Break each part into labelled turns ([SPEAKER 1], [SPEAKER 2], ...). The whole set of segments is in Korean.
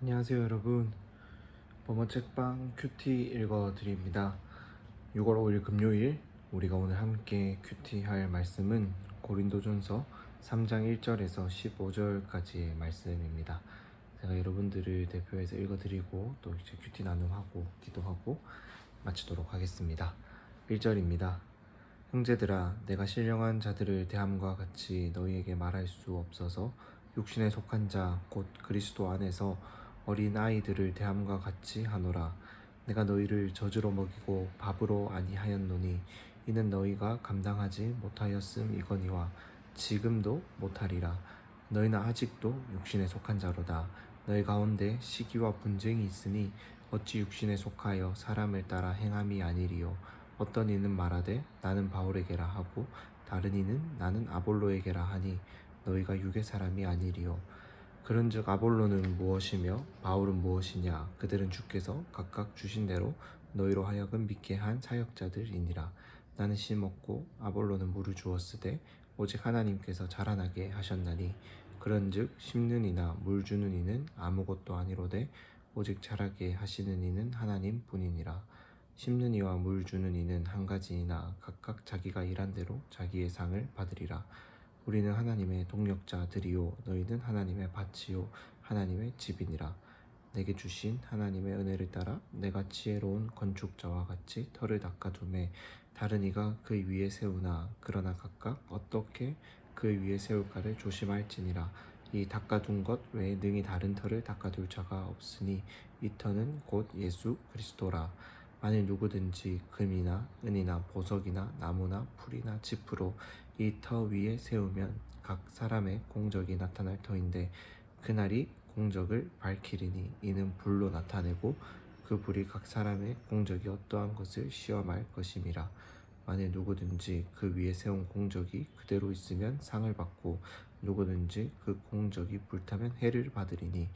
[SPEAKER 1] 안녕하세요 여러분. 범어 책방 큐티 읽어드립니다. 6월 5일 금요일 우리가 오늘 함께 큐티할 말씀은 고린도전서 3장 1절에서 15절까지의 말씀입니다. 제가 여러분들을 대표해서 읽어드리고 또 이제 큐티 나눔하고 기도하고 마치도록 하겠습니다. 1절입니다. 형제들아, 내가 신령한 자들을 대함과 같이 너희에게 말할 수 없어서 육신에 속한 자 곧 그리스도 안에서 어린 아이들을 대함과 같이 하노라. 내가 너희를 젖으로 먹이고 밥으로 아니하였노니 이는 너희가 감당하지 못하였음이거니와 지금도 못하리라. 너희는 아직도 육신에 속한 자로다. 너희 가운데 시기와 분쟁이 있으니 어찌 육신에 속하여 사람을 따라 행함이 아니리요. 어떤 이는 말하되 나는 바울에게라 하고 다른 이는 나는 아볼로에게라 하니 너희가 육의 사람이 아니리요. 그런즉 아볼로는 무엇이며 바울은 무엇이냐? 그들은 주께서 각각 주신 대로 너희로 하여금 믿게 한 사역자들이니라. 나는 심었고 아볼로는 물을 주었으되 오직 하나님께서 자라나게 하셨나니 그런즉 심는 이나 물 주는 이는 아무것도 아니로되 오직 자라게 하시는 이는 하나님 뿐이니라. 심는 이와 물 주는 이는 한 가지이나 각각 자기가 일한 대로 자기의 상을 받으리라. 우리는 하나님의 동역자들이요 너희는 하나님의 밭이요 하나님의 집이니라. 내게 주신 하나님의 은혜를 따라 내가 지혜로운 건축자와 같이 터를 닦아두매 다른 이가 그 위에 세우나 그러나 각각 어떻게 그 위에 세울까를 조심할지니라. 이 닦아둔 것 외에 능히 다른 터를 닦아둘 자가 없으니 이 터는 곧 예수 그리스도라. 만일 누구든지 금이나 은이나 보석이나 나무나 풀이나 짚으로 이 터 위에 세우면 각 사람의 공적이 나타날 터인데 그날이 공적을 밝히리니 이는 불로 나타내고 그 불이 각 사람의 공적이 어떠한 것을 시험할 것임이라. 만일 누구든지 그 위에 세운 공적이 그대로 있으면 상을 받고 누구든지 그 공적이 불타면 해를 받으리니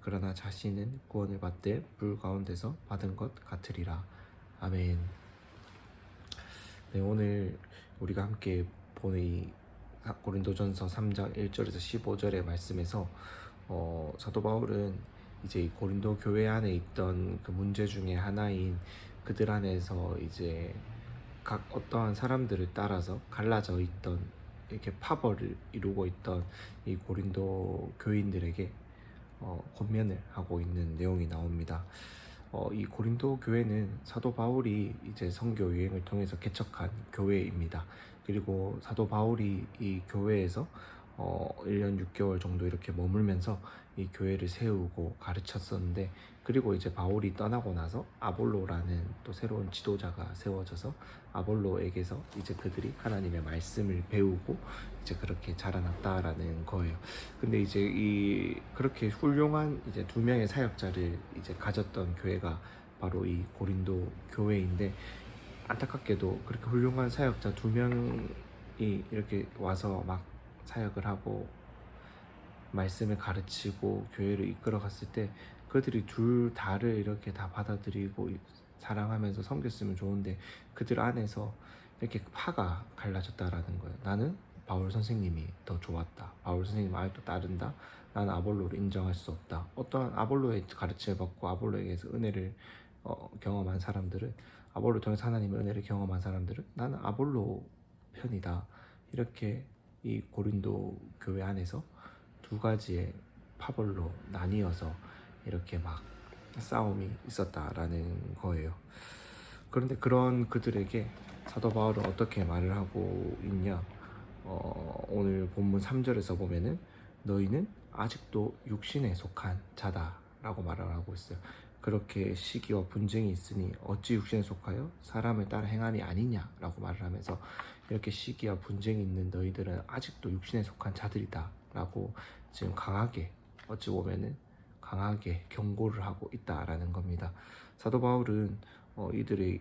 [SPEAKER 1] 그러나 자신은 구원을 받되 불 가운데서 받은 것 같으리라. 아멘. 네, 오늘 우리가 함께 보는 이 고린도전서 3장 1절에서 15절의 말씀에서 사도 바울은 이제 이 고린도 교회 안에 있던 그 문제 중에 하나인 그들 안에서 이제 각 어떠한 사람들을 따라서 갈라져 있던 이렇게 파벌을 이루고 있던 이 고린도 교인들에게 권면을 하고 있는 내용이 나옵니다. 이 고린도 교회는 사도 바울이 이제 선교 유행을 통해서 개척한 교회입니다. 그리고 사도 바울이 이 교회에서 1년 6개월 정도 이렇게 머물면서 이 교회를 세우고 가르쳤었는데, 그리고 이제 바울이 떠나고 나서 아볼로라는 또 새로운 지도자가 세워져서 아볼로에게서 이제 그들이 하나님의 말씀을 배우고 이제 그렇게 자라났다라는 거예요. 근데 이제 이 그렇게 훌륭한 이제 두 명의 사역자를 이제 가졌던 교회가 바로 이 고린도 교회인데, 안타깝게도 그렇게 훌륭한 사역자 두 명이 이렇게 와서 막 사역을 하고 말씀을 가르치고 교회를 이끌어 갔을 때 그들이 둘 다를 이렇게 다 받아들이고 사랑하면서 섬겼으면 좋은데 그들 안에서 이렇게 파가 갈라졌다라는 거예요. 나는 바울 선생님이 더 좋았다. 바울 선생님 말을 또 따른다. 나는 아볼로를 인정할 수 없다. 어떠한 아볼로의 가르침을 받고 아볼로에게서 은혜를 경험한 사람들은, 아볼로 통해서 하나님의 은혜를 경험한 사람들은 나는 아볼로 편이다. 이렇게 이 고린도 교회 안에서 두 가지의 파벌로 나뉘어서 이렇게 막 싸움이 있었다라는 거예요. 그런데 그런 그들에게 사도 바울은 어떻게 말을 하고 있냐? 오늘 본문 3절에서 보면은 너희는 아직도 육신에 속한 자다라고 말을 하고 있어요. 그렇게 시기와 분쟁이 있으니 어찌 육신에 속하여 사람을 따라 행함이 아니냐라고 말을 하면서 이렇게 시기와 분쟁이 있는 너희들은 아직도 육신에 속한 자들이다 라고 지금 강하게, 어찌 보면은 강하게 경고를 하고 있다라는 겁니다. 사도 바울은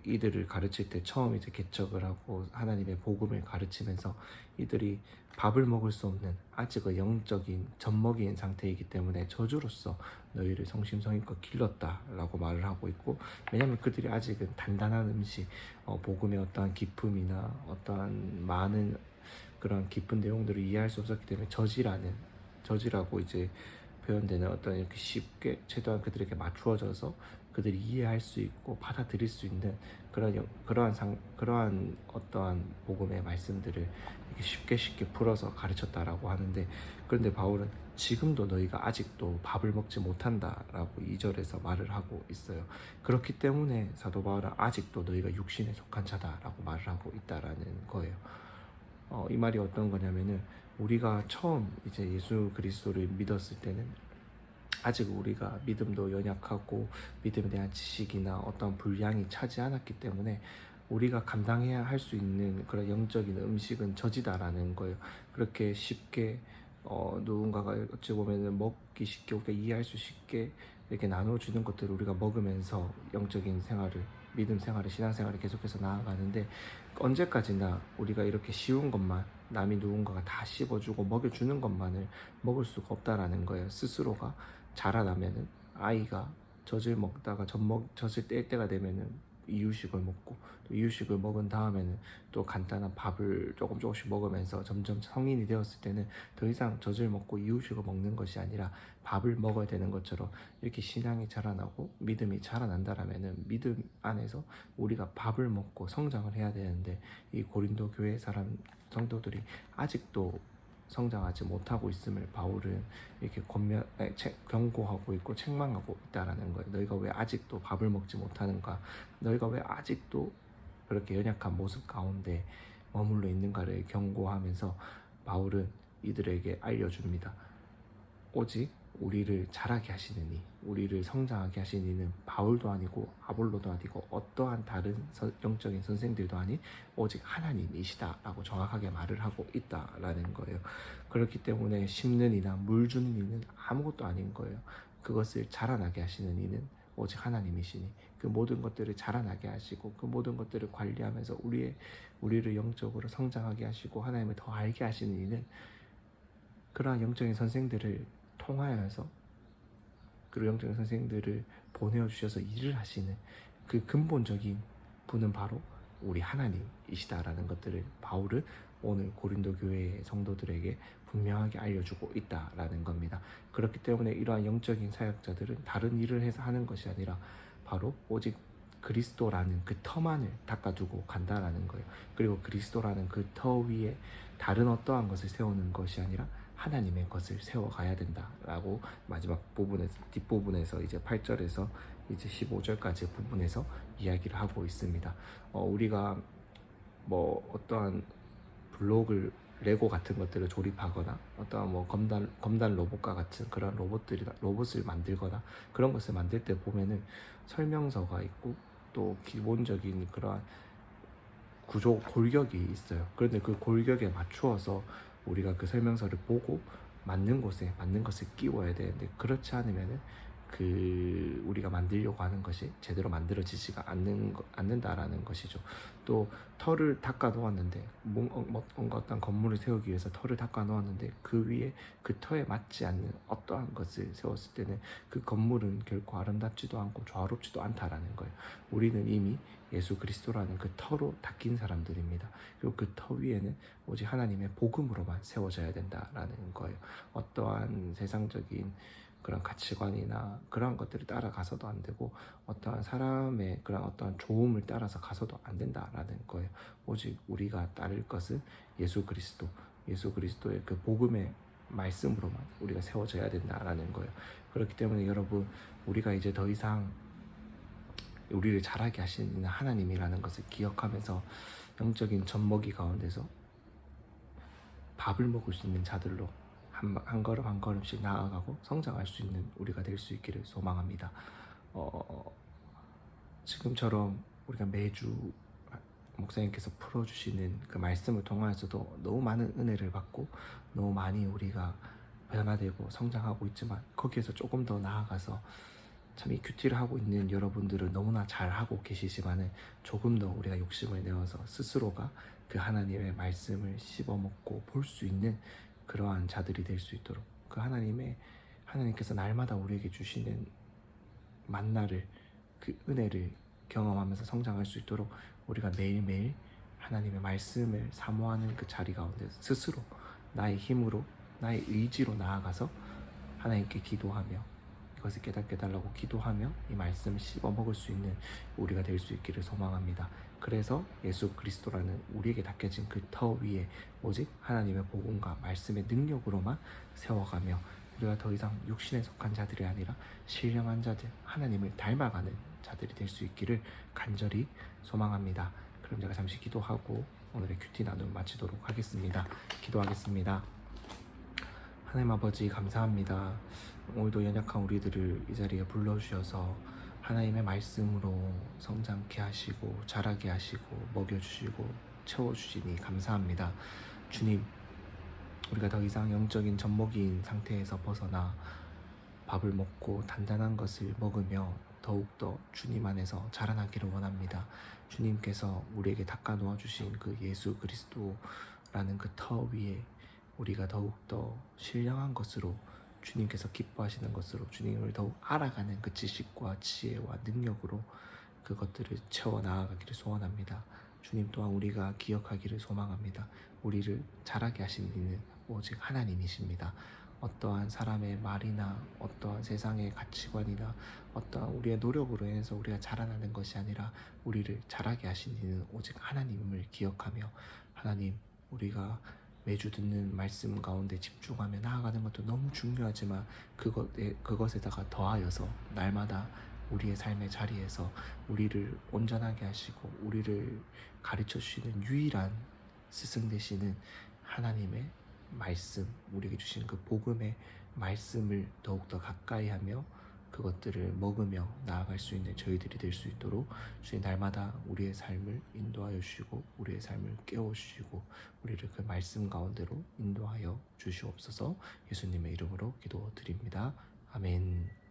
[SPEAKER 1] 이들을 가르칠 때 처음 이제 개척을 하고 하나님의 복음을 가르치면서 이들이 밥을 먹을 수 없는 아직은 영적인 젖먹이인 상태이기 때문에 저주로서 너희를 성심성의껏 길렀다라고 말을 하고 있고, 왜냐하면 그들이 아직은 단단한 음식, 복음의 어떠한 기품이나 어떠한 많은 그런 깊은 내용들을 이해할 수 없었기 때문에 저지라고 이제 표현되는 어떤 이렇게 쉽게 최대한 그들에게 맞추어져서 그들이 이해할 수 있고 받아들일 수 있는 그러한 어떠한 복음의 말씀들을 이렇게 쉽게 풀어서 가르쳤다라고 하는데, 그런데 바울은 지금도 너희가 아직도 밥을 먹지 못한다라고 2절에서 말을 하고 있어요. 그렇기 때문에 사도 바울은 아직도 너희가 육신에 속한 자다라고 말을 하고 있다라는 거예요. 이 말이 어떤 거냐면은, 우리가 처음 이제 예수 그리스도를 믿었을 때는 아직 우리가 믿음도 연약하고 믿음에 대한 지식이나 어떤 분량이 차지 않았기 때문에 우리가 감당해야 할 수 있는 그런 영적인 음식은 저지다라는 거예요. 그렇게 쉽게 누군가가 어찌 보면 먹기 쉽게, 우리가 이해할 수 쉽게 이렇게 나눠주는 것들을 우리가 먹으면서 영적인 생활을, 믿음 생활을, 신앙 생활을 계속해서 나아가는데, 언제까지나 우리가 이렇게 쉬운 것만, 남이 누군가가 다 씹어주고 먹여주는 것만을 먹을 수가 없다라는 거예요. 스스로가 자라나면은, 아이가 젖을 먹다가 젖을 뗄 때가 되면은 이유식을 먹고, 또 이유식을 먹은 다음에는 또 간단한 밥을 조금씩 먹으면서 점점 성인이 되었을 때는 더 이상 젖을 먹고 이유식을 먹는 것이 아니라 밥을 먹어야 되는 것처럼, 이렇게 신앙이 자라나고 믿음이 자라난다라면은 믿음 안에서 우리가 밥을 먹고 성장을 해야 되는데, 이 고린도 교회 사람 성도들이 아직도 성장하지 못하고 있음을 바울은 이렇게 경고하고 있고 책망하고 있다라는 거예요. 너희가 왜 아직도 밥을 먹지 못하는가? 너희가 왜 아직도 그렇게 연약한 모습 가운데 머물러 있는가를 경고하면서 바울은 이들에게 알려줍니다. 오직 우리를 자라게 하시는 이, 우리를 성장하게 하시는 이는 바울도 아니고 아볼로도 아니고 어떠한 다른 영적인 선생들도 아닌 오직 하나님이시다라고 정확하게 말을 하고 있다라는 거예요. 그렇기 때문에 심는 이나 물 주는 이는 아무것도 아닌 거예요. 그것을 자라나게 하시는 이는 오직 하나님이시니, 그 모든 것들을 자라나게 하시고 그 모든 것들을 관리하면서 우리를 영적으로 성장하게 하시고 하나님을 더 알게 하시는 이는 그러한 영적인 선생들을 통하여서, 그리고 영적인 선생들을 보내주셔서 일을 하시는 그 근본적인 분은 바로 우리 하나님이시다라는 것들을 바울은 오늘 고린도 교회의 성도들에게 분명하게 알려주고 있다라는 겁니다. 그렇기 때문에 이러한 영적인 사역자들은 다른 일을 해서 하는 것이 아니라 바로 오직 그리스도라는 그 터만을 닦아두고 간다라는 거예요. 그리고 그리스도라는 그 터 위에 다른 어떠한 것을 세우는 것이 아니라 하나님의 것을 세워가야 된다라고 마지막 부분에서, 뒷부분에서 이제 8절에서 이제 15절까지 부분에서 이야기를 하고 있습니다. 우리가 뭐 어떠한 블록을, 레고 같은 것들을 조립하거나 어떠한 뭐 검단 로봇과 같은 그런 로봇을 만들거나 그런 것을 만들 때 보면은 설명서가 있고 또 기본적인 그러한 구조 골격이 있어요. 그런데 그 골격에 맞추어서 우리가 그 설명서를 보고 맞는 곳에 맞는 것을 끼워야 되는데, 그렇지 않으면은 우리가 만들려고 하는 것이 제대로 만들어지지가 않는다라는 것이죠. 또 털을 닦아 놓았는데, 뭔가 어떤 건물을 세우기 위해서 털을 닦아 놓았는데 그 위에 그 터에 맞지 않는 어떠한 것을 세웠을 때는 그 건물은 결코 아름답지도 않고 조화롭지도 않다라는 거예요. 우리는 이미 예수 그리스도라는 그 터로 닦인 사람들입니다. 그리고 그 터 위에는 오직 하나님의 복음으로만 세워져야 된다라는 거예요. 어떠한 세상적인 그런 가치관이나 그런 것들을 따라가서도 안 되고, 어떠한 사람의 그런 어떠한 조음을 따라서 가서도 안 된다라는 거예요. 오직 우리가 따를 것은 예수 그리스도의 그 복음의 말씀으로만 우리가 세워져야 된다라는 거예요. 그렇기 때문에 여러분, 우리가 이제 더 이상 우리를 자라게 하시는 하나님이라는 것을 기억하면서 영적인 젖먹이 가운데서 밥을 먹을 수 있는 자들로 한 걸음 한 걸음씩 나아가고 성장할 수 있는 우리가 될 수 있기를 소망합니다. 지금처럼 우리가 매주 목사님께서 풀어주시는 그 말씀을 통하여서도 너무 많은 은혜를 받고 너무 많이 우리가 변화되고 성장하고 있지만, 거기에서 조금 더 나아가서 참 이 큐티를 하고 있는 여러분들은 너무나 잘하고 계시지만은 조금 더 우리가 욕심을 내어서 스스로가 그 하나님의 말씀을 씹어먹고 볼 수 있는 그러한 자들이 될 수 있도록, 그 하나님께서 날마다 우리에게 주시는 만나를, 그 은혜를 경험하면서 성장할 수 있도록 우리가 매일매일 하나님의 말씀을 사모하는 그 자리 가운데 스스로 나의 힘으로, 나의 의지로 나아가서 하나님께 기도하며 이것을 깨닫게 달라고 기도하며 이 말씀을 씹어 먹을 수 있는 우리가 될 수 있기를 소망합니다. 그래서 예수 그리스도라는 우리에게 닦여진 그 터 위에 오직 하나님의 복음과 말씀의 능력으로만 세워가며 우리가 더 이상 육신에 속한 자들이 아니라 신령한 자들, 하나님을 닮아가는 자들이 될 수 있기를 간절히 소망합니다. 그럼 제가 잠시 기도하고 오늘의 큐티 나눔 마치도록 하겠습니다. 기도하겠습니다. 하나님 아버지 감사합니다. 오늘도 연약한 우리들을 이 자리에 불러주셔서 하나님의 말씀으로 성장케 하시고 자라게 하시고 먹여주시고 채워주시니 감사합니다. 주님, 우리가 더 이상 영적인 젖먹이인 상태에서 벗어나 밥을 먹고 단단한 것을 먹으며 더욱더 주님 안에서 자라나기를 원합니다. 주님께서 우리에게 닦아 놓아주신 그 예수 그리스도라는 그 터 위에 우리가 더욱더 신령한 것으로 주님께서 기뻐하시는 것으로 주님을 더욱 알아가는 그 지식과 지혜와 능력으로 그것들을 채워 나아가기를 소원합니다. 주님 또한 우리가 기억하기를 소망합니다. 우리를 자라게 하신 이는 오직 하나님이십니다. 어떠한 사람의 말이나 어떠한 세상의 가치관이나 어떠한 우리의 노력으로 인해서 우리가 자라나는 것이 아니라 우리를 자라게 하신 이는 오직 하나님을 기억하며 하나님, 우리가 매주 듣는 말씀 가운데 집중하며 나아가는 것도 너무 중요하지만 그것에다가 더하여서 날마다 우리의 삶의 자리에서 우리를 온전하게 하시고 우리를 가르쳐 주시는 유일한 스승 되시는 하나님의 말씀, 우리에게 주신 그 복음의 말씀을 더욱더 가까이 하며 그것들을 먹으며 나아갈 수 있는 저희들이 될 수 있도록 주님 날마다 우리의 삶을 인도하여 주시고 우리의 삶을 깨워주시고 우리를 그 말씀 가운데로 인도하여 주시옵소서. 예수님의 이름으로 기도드립니다. 아멘.